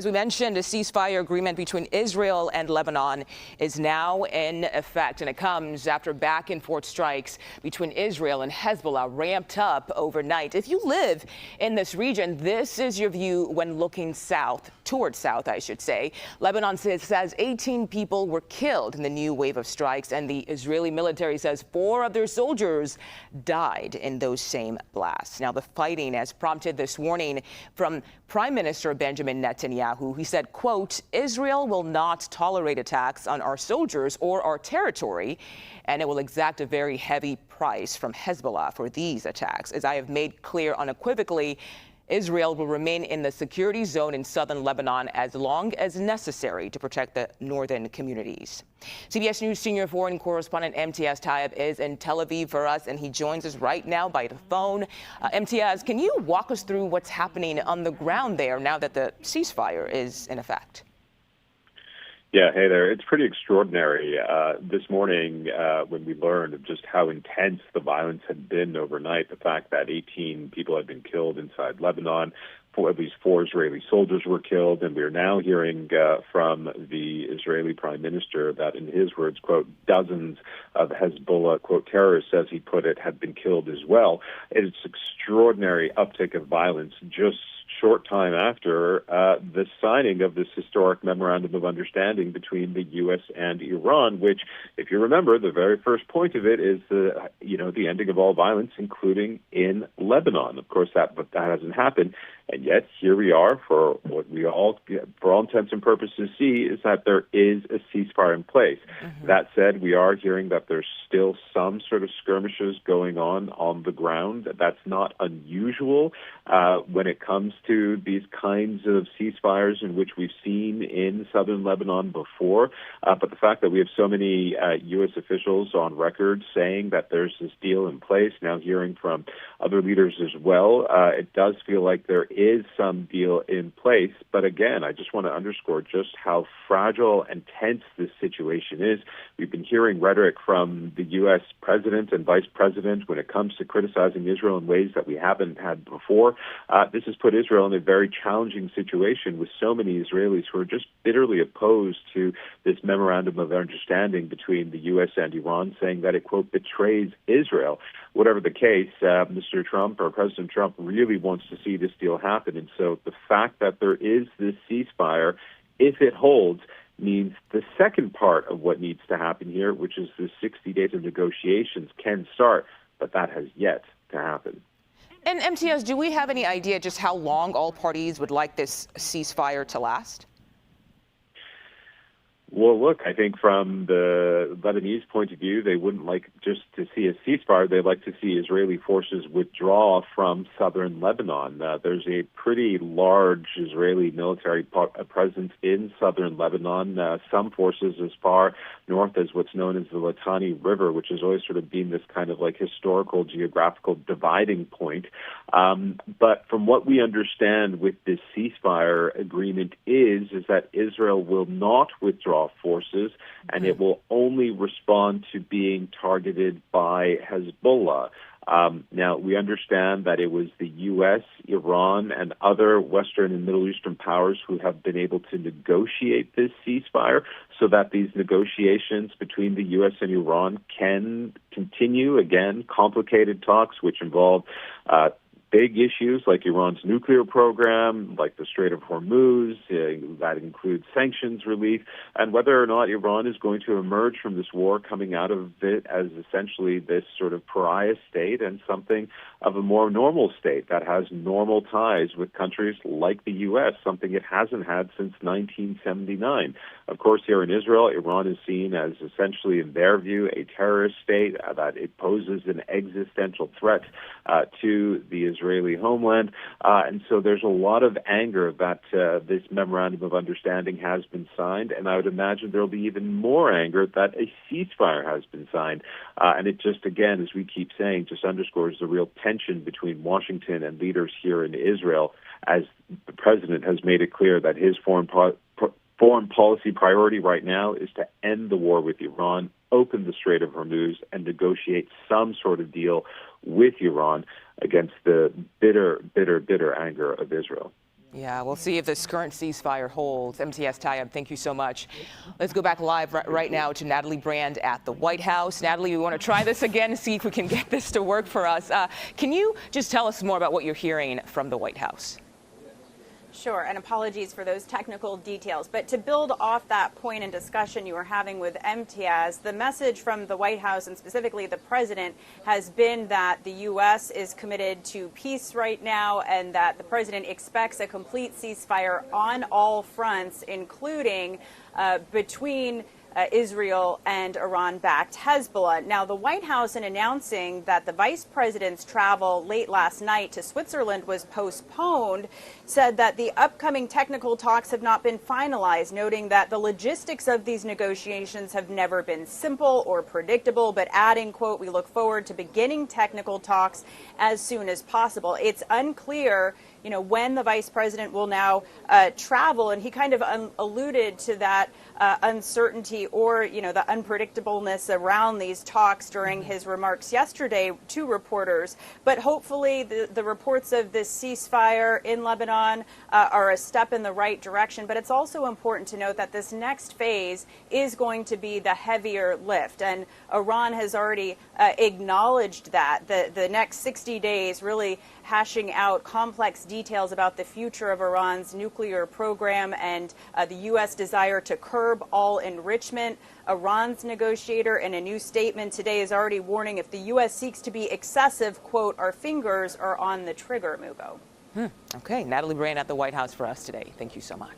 As we mentioned, a ceasefire agreement between Israel and Lebanon is now in effect, and it comes after back-and-forth strikes between Israel and Hezbollah ramped up overnight. If you live in this region, this is your view when looking towards south, I should say. Lebanon says 18 people were killed in the new wave of strikes, and the Israeli military says 4 of their soldiers died in those same blasts. Now, the fighting has prompted this warning from Prime Minister Benjamin Netanyahu. He said, quote, Israel will not tolerate attacks on our soldiers or our territory, and it will exact a very heavy price from Hezbollah for these attacks. As I have made clear unequivocally, Israel will remain in the security zone in southern Lebanon as long as necessary to protect the northern communities. CBS News senior foreign correspondent Imtiaz Tyab is in Tel Aviv for us, and he joins us right now by the phone. Imtiaz, can you walk us through what's happening on the ground there now that the ceasefire is in effect? Yeah, hey there. It's pretty extraordinary. This morning, when we learned of just how intense the violence had been overnight, the fact that 18 people had been killed inside Lebanon, at least 4 Israeli soldiers were killed, and we're now hearing from the Israeli Prime Minister that, in his words, quote, dozens of Hezbollah, quote, terrorists, as he put it, had been killed as well. It's extraordinary uptick of violence just short time after the signing of this historic memorandum of understanding between the U.S. and Iran, which, if you remember, the very first point of it is the ending of all violence, including in Lebanon. Of course, that hasn't happened, and yet here we are. For what we all, for all intents and purposes, see is that there is a ceasefire in place. Mm-hmm. That said, we are hearing that there's still some sort of skirmishes going on the ground. That's not unusual when it comes to these kinds of ceasefires in which we've seen in southern Lebanon before. But the fact that we have so many U.S. officials on record saying that there's this deal in place, now hearing from other leaders as well, it does feel like there is some deal in place. But again, I just want to underscore just how fragile and tense this situation is. We've been hearing rhetoric from the U.S. president and vice president when it comes to criticizing Israel in ways that we haven't had before. This has put Israel in a very challenging situation with so many Israelis who are just bitterly opposed to this memorandum of understanding between the U.S. and Iran, saying that it, quote, betrays Israel. Whatever the case, Mr. Trump or President Trump really wants to see this deal happen. And so the fact that there is this ceasefire, if it holds, means the second part of what needs to happen here, which is the 60 days of negotiations, can start, but that has yet to happen. And Imtiaz, do we have any idea just how long all parties would like this ceasefire to last? Well, look, I think from the Lebanese point of view, they wouldn't like just to see a ceasefire. They'd like to see Israeli forces withdraw from southern Lebanon. There's a pretty large Israeli military presence in southern Lebanon. Some forces as far north as what's known as the Litani River, which has always sort of been this kind of like historical, geographical dividing point. But from what we understand with this ceasefire agreement is that Israel will not withdraw forces, and it will only respond to being targeted by Hezbollah. Now, we understand that it was the U.S., Iran, and other Western and Middle Eastern powers who have been able to negotiate this ceasefire so that these negotiations between the U.S. and Iran can continue. Again, complicated talks which involve big issues like Iran's nuclear program, like the Strait of Hormuz, that includes sanctions relief, and whether or not Iran is going to emerge from this war coming out of it as essentially this sort of pariah state and something of a more normal state that has normal ties with countries like the U.S., something it hasn't had since 1979. Of course, here in Israel, Iran is seen as essentially, in their view, a terrorist state, that it poses an existential threat to the Israeli homeland. And so there's a lot of anger that this memorandum of understanding has been signed, and I would imagine there'll be even more anger that a ceasefire has been signed. And it just, again, as we keep saying, just underscores the real tension between Washington and leaders here in Israel, as the president has made it clear that his foreign policy priority right now is to end the war with Iran, open the Strait of Hormuz, and negotiate some sort of deal with Iran against the bitter anger of Israel. Yeah, we'll see if this current ceasefire holds. Imtiaz, Tyab, thank you so much. Let's go back live right now to Natalie Brand at the White House. Natalie, we want to try this again, see if we can get this to work for us. Can you just tell us more about what you're hearing from the White House? Sure, and apologies for those technical details. But to build off that point and discussion you were having with Imtiaz, the message from the White House and specifically the president has been that the U.S. is committed to peace right now and that the president expects a complete ceasefire on all fronts, including between Israel and Iran-backed Hezbollah. Now, the White House, in announcing that the vice president's travel late last night to Switzerland was postponed, said that the upcoming technical talks have not been finalized, noting that the logistics of these negotiations have never been simple or predictable, but adding, quote, "We look forward to beginning technical talks as soon as possible." It's unclear, when the vice president will now travel, and he kind of alluded to that uncertainty or, the unpredictableness around these talks during his remarks yesterday to reporters. But hopefully the reports of this ceasefire in Lebanon are a step in the right direction. But it's also important to note that this next phase is going to be the heavier lift. And Iran has already acknowledged that. The next 60 days really hashing out complex details about the future of Iran's nuclear program and the U.S. desire to curb all enrichment. Iran's negotiator, in a new statement today, is already warning if the U.S. seeks to be excessive, quote, "our fingers are on the trigger," Mugo. Okay, Natalie Brand at the White House for us today. Thank you so much.